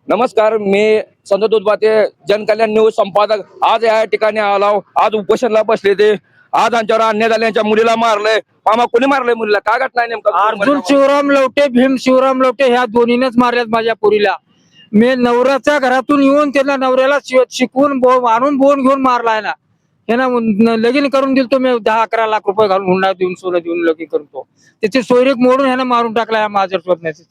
नमस्कार, मी संत दुधबाते जनकल्याण न्यूज संपादक आज या ठिकाणी आलो. आज उपोषणला बसले ते. आज आमच्यावर अन्याय झाला, यांच्या मुलीला मारलंय. मामा कोणी मारलंय मुलीला? काय घटना आहे नेमकं? अर्जुन शिवराम लवटे, भीम शिवराम लवटे ह्या दोन्हीनेच मारल्यात माझ्या पुरीला. मी नवऱ्याच्या घरातून येऊन त्यांना नवऱ्याला शिकवून आणून बोन घेऊन मारलाय ना. ह्यानं लगीन करून दिल तो मी 10-11 लाख रुपये घालून हुंडा देऊन सोनं देऊन लगीन करतो. त्याची सोयरीक मोडून ह्यानं मारून टाकला माझ्या स्वप्नाची.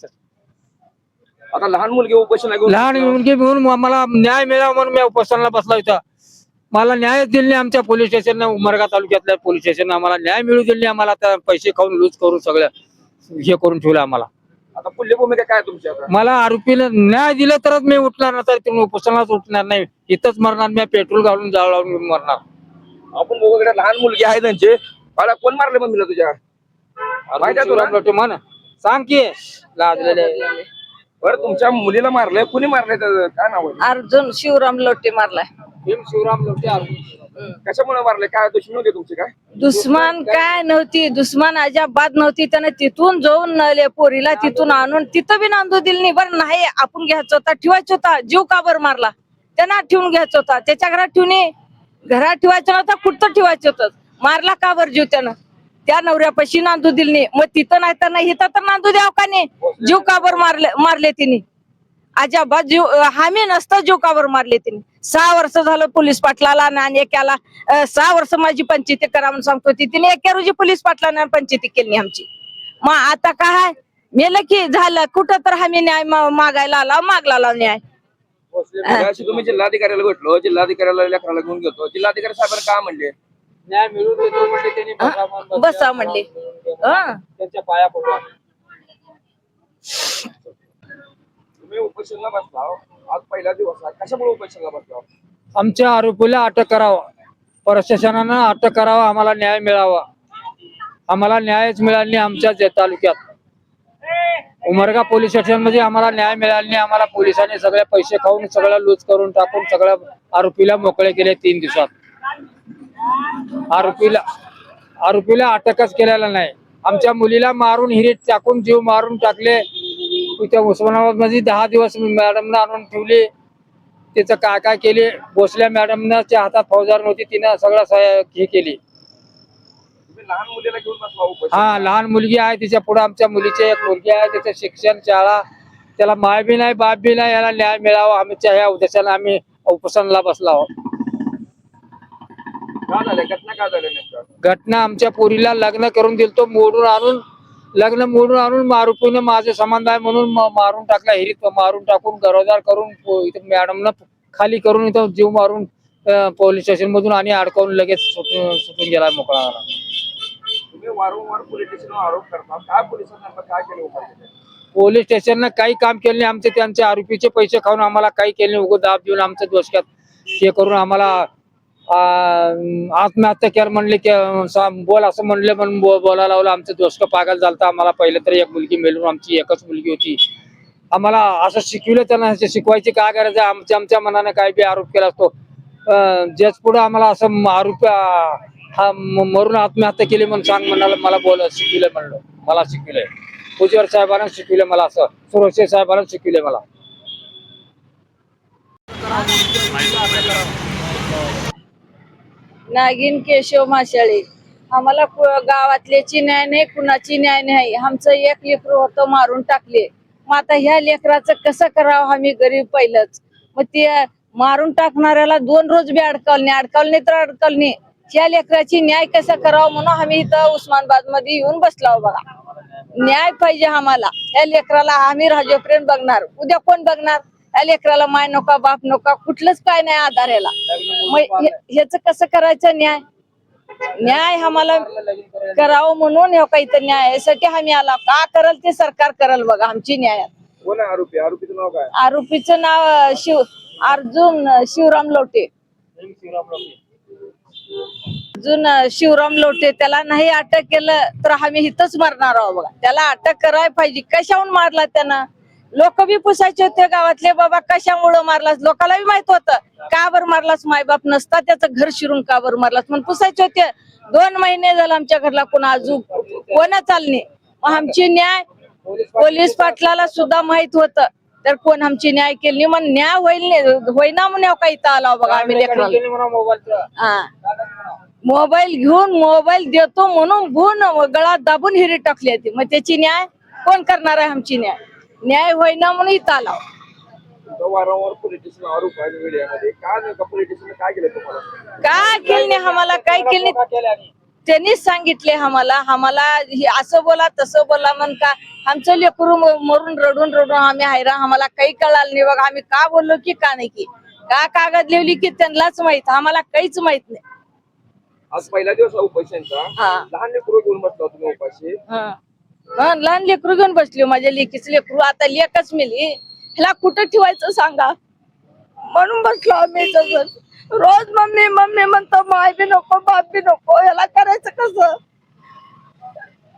आता लहान मुलगी उपोषण लहान मुलगी म्हणून मला न्याय मिळावा म्हणून मी उपोषणाला बसला होता. मला न्याय दिले नाही आमच्या पोलीस स्टेशनने, उमरगा तालुक्यातल्या पोलीस स्टेशनने आम्हाला न्याय मिळू दिले नाही. आम्हाला त्या पैसे खाऊन लूज करून सगळं हे करून ठेवलं आम्हाला. आता पुढली भूमिका काय तुमची? मला आरोपीला न्याय दिला तरच मी उठणार, ना तर तुम्ही उपोषणालाच उठणार नाही. इथंच मरणार मी, पेट्रोल घालून जाळ लावून मरणार. आपण बघूकडे लहान मुलगी आहे त्यांचे. मला कोण मारले मम्मीला तुझ्या? माहिती आहे तुला? म्हण सांग की लाजलेले. बरं, तुमच्या मुलीला मारलंय, कुणी मारलंय? काय नाव आहे? अर्जुन शिवराम लोटे मारलाय. भीम शिवराम लवटे. कशामुळे मारले? काय दुश्मन होते तुमचे? काय दुश्मन काय नव्हती, दुश्मन अजाबात नव्हती. त्याने तिथून जाऊन पोरीला तिथून आणून तिथं बी नांदू दिली नाही. बरं नाही, आपण घ्यायचं होता, ठेवायचा होता. जीव का बरं मारला? त्यांना ठेवून घ्यायचा होता. त्याच्या घरात घरात ठेवायचं नव्हतं, कुठं ठेवायचं होतं. मारला का बरं जीव? त्यानं त्या नवऱ्यापाशी नांदू दिली नाही. मग तिथं नाही तर नाही, इथं तर नांदू द्याव का नाही? जीव का बरं मारले तिने? अजाबात जीव हामी नसतं, जीव का बरं मारले तिने? 6 वर्ष झालं पोलीस पाटलाला आणि एकाला 6 वर्ष माझी पंचायती करा म्हणून सांगतो. तिने एका रोजी पोलीस पाटलाने पंचायती केली आमची. मग आता काय मेलं की झालं, कुठं तर आम्ही न्याय मागायला आला, मागला न्याय. तुम्ही जिल्हाधिकाऱ्याला भेटलो, जिल्हाधिकाऱ्याला लेकराला घेऊन गेलो. जिल्हाधिकारी साहेबांना काय म्हणले? न्याय मिळून देतो म्हणले त्यांनी. बसा म्हणले. त्यांच्या पाया पडला. तुम्ही उपोषणला बसला, आज पहिला दिवस आहे. कशामुळे उपोषणला बसला? आमच्या आरोपीला अटक करावा, प्रशासनानं अटक करावा, आम्हाला न्याय मिळावा. आम्हाला न्यायच मिळाला नाही. आमच्या तालुक्यात उमरगा पोलीस स्टेशन मध्ये आम्हाला न्याय मिळाला नाही. आम्हाला पोलिसांनी सगळे पैसे खाऊन सगळं लूज करून टाकून सगळ्या आरोपीला मोकळे केले 3 दिवसात. आरोपीला अटकच केलेला नाही. आमच्या मुलीला मारून हिरीत टाकून जीव मारून टाकले. त्या उस्मानाबाद मध्ये 10 दिवस मॅडमनं आणून ठेवली. त्याचं काय काय केले? भोसल्या मॅडमनं त्या हातात फौजदार नव्हती, तिनं सगळं हे केली. लहान मुलीला घेऊन बसला उपोषण? हा, लहान मुलगी आहे. तिच्या पुढे आमच्या मुलीची एक मुलगी आहे. त्याचं शिक्षण, शाळा, त्याला माय बी नाही, बाप बी नाही. याला न्याय मिळावा आमच्या ह्या उद्देशाने आम्ही उपोषणाला बसला आहोत. काय झालं? घटना काय झाली नेमकं? घटना आमच्या पोरीला लग्न करून दिलतो, लग्न मोडून आणून आरोपीनं माझे संबंध आहे म्हणून मारून टाकला. हिरीत मारून टाकून गरोदर करून इथं मॅडमनं खाली करून इथं जीव मारून पोलीस स्टेशन मधून आणि अडकवून लगेच सुटून गेला मोकळा. तुम्ही वारंवार पोलीस स्टेशनवर आरोप करता, काय पोलिसांना काय केलं उपोषण? पोलीस स्टेशननं काही काम केलं नाही. आमचे त्यांचे आरोपीचे पैसे खाऊन आम्हाला काही केले नाही. उगं दाब देऊन आमच्या दोषक्यात हे करून आम्हाला आत्महत्या केलं म्हणले की बोल असं म्हणले म्हणून बोलायला लावलं. आमचं दोषक पागल झालं. आम्हाला पहिलं तर एक मुलगी मिळून आमची एकच मुलगी होती. आम्हाला असं शिकवलं त्यांना, शिकवायची काय गरज आहे? आमच्या मनाने काय बी आरोप केला असतो. जज पुढे आम्हाला असं आरोप मरून आत्महत्या केली म्हणून सांग म्हणाला. मला शिकविलं म्हणलं, मला शिकविलंय. पुजवर साहेबांना शिकविलं मला, असं सुरक्षे साहेबांना शिकविलंय मला. नागिन केशव माशाळे. आम्हाला गावातल्याची न्याय नाही, कुणाची न्याय नाही. आमचं एक लेकरू होतं, मारून टाकले. मग आता ह्या लेकराचं कसं करावं? आम्ही गरीब पहिलंच. मग ते मारून टाकणाऱ्याला 2 रोज बी अडकवलं नाही तर अडकल नाही. ह्या लेकराची न्याय कसा करावा म्हणून आम्ही इथं उस्मानाबाद मध्ये येऊन बसलो बघा. न्याय पाहिजे आम्हाला. या लेकराला आम्ही राजोपर्यंत बघणार, उद्या कोण बघणार? या लेकराला माय नका, बाप नका, कुठलंच काय नाही आधार याला. मग ह्याच कसं करायचं? न्याय आम्हाला करावं म्हणून काही तर न्यायासाठी आम्ही आला. का करल ते सरकार करल बघा आमची न्याय. कोण आहे आरोपी? आरोपीचं नाव काय? आरोपीचं नाव अर्जुन शिवराम लोटे. अर्जुन शिवराम लोटे. त्याला नाही अटक केलं तर आम्ही इथंच मरणार आहोत बघा. त्याला अटक करायला पाहिजे. कशाहून मारला त्यानं? लोक बी पुसायचे होते गावातले, बाबा कशामुळं मारलास? लोकांना बी माहित होतं का बरं मारलास? मायबाप नसता त्याचं घर शिरून का बरं मारलास म्हणून पुसायचे होते. 2 महिने झालं आमच्या घरला कोणा अजून कोणा चालणे. आमची न्याय पोलीस पाटलाला सुद्धा माहित होतं. तर कोण आमची न्याय केली मग न्याय होईना म्हणून काही इथं आला बघा आम्ही लेकराला. मोबाईलचा हा. मोबाईल घेऊन मोबाईल देतो म्हणून गुण गळा दाबून हिरी टाकली होती मग त्याची न्याय कोण करणार आहे आमची न्याय होईना म्हणून इथं आला. वारंवार पोलीस स्टेशन आरोप आहे मीडियामध्ये. काय नेमकं पोलीस स्टेशन काय केलं तुम्हाला? काय केलं नाही आम्हाला काय केलं नाही त्यांनीच सांगितले आम्हाला असं बोला तसं बोला म्हण का आमचं लेकरू मरून रडून रडून आम्ही हैराण आम्हाला काही कळालं नाही बघा आम्ही का बोललो की का नाही की का कागद लिहिली की त्यांनाच माहित आम्हाला काहीच माहित नाही. आज पहिला दिवस आहे उपोषणचा. हा. लहान लेकरू घेऊन बसला तुम्ही उपाशी. हा लहान लेकरू घेऊन बसली माझ्या लेकीच लेकरू आता लेकच मिली ह्याला कुठं ठेवायचं सांगा म्हणून बसलो आम्ही तसंच. रोज मम्मी मम्मी म्हणतो माय बी नको बाप बी नको याला करायचं कसं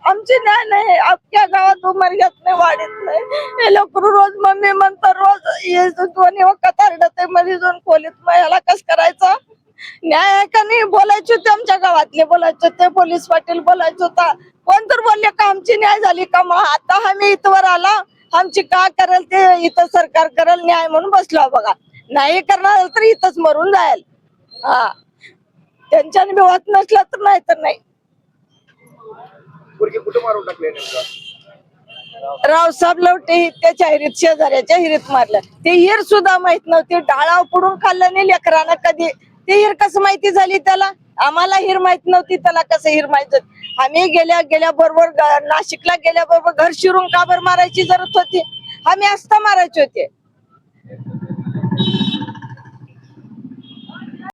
आमची न्याय नाही अख्ख्या गावात उमरग्यात नाही वाढीत नाही हे लेकरू रोज मम्मी म्हणतो रोज दोन्ही वखत हरडते मध्ये जाऊन खोलीत मग याला कस करायचं न्याय आहे का नाही बोलायचे होते आमच्या गावातले बोलायचे होते पोलीस पाटील बोलायचे होता कोण तर बोलले का आमची न्याय झाली का मग आता आम्ही इथवर आला आमची का करेल ते इथं सरकार करेल न्याय म्हणून बसलो बघा नाही करणार तर इथंच मरून जाईल. हा त्यांच्याने बी होत नसलं तर नाही तर नाही. पोरगी कुठं मारून टाकले नेमका? रावसाहेब लवटे त्याच्या हिरीत शेजाऱ्याच्या हिरीत मारलं ते हिर सुद्धा माहित नव्हती डाळाव पुढून खाल्लं नाही लेकरानं कधी ते हिर कसं माहिती झाली त्याला आम्हाला हिर माहित नव्हती त्याला कसं हिर माहित आम्ही गेल्या बरोबर नाशिकला गेल्या बरोबर घर शिरून काबर मारायची जरूरत होती आम्ही असता मारायचे होते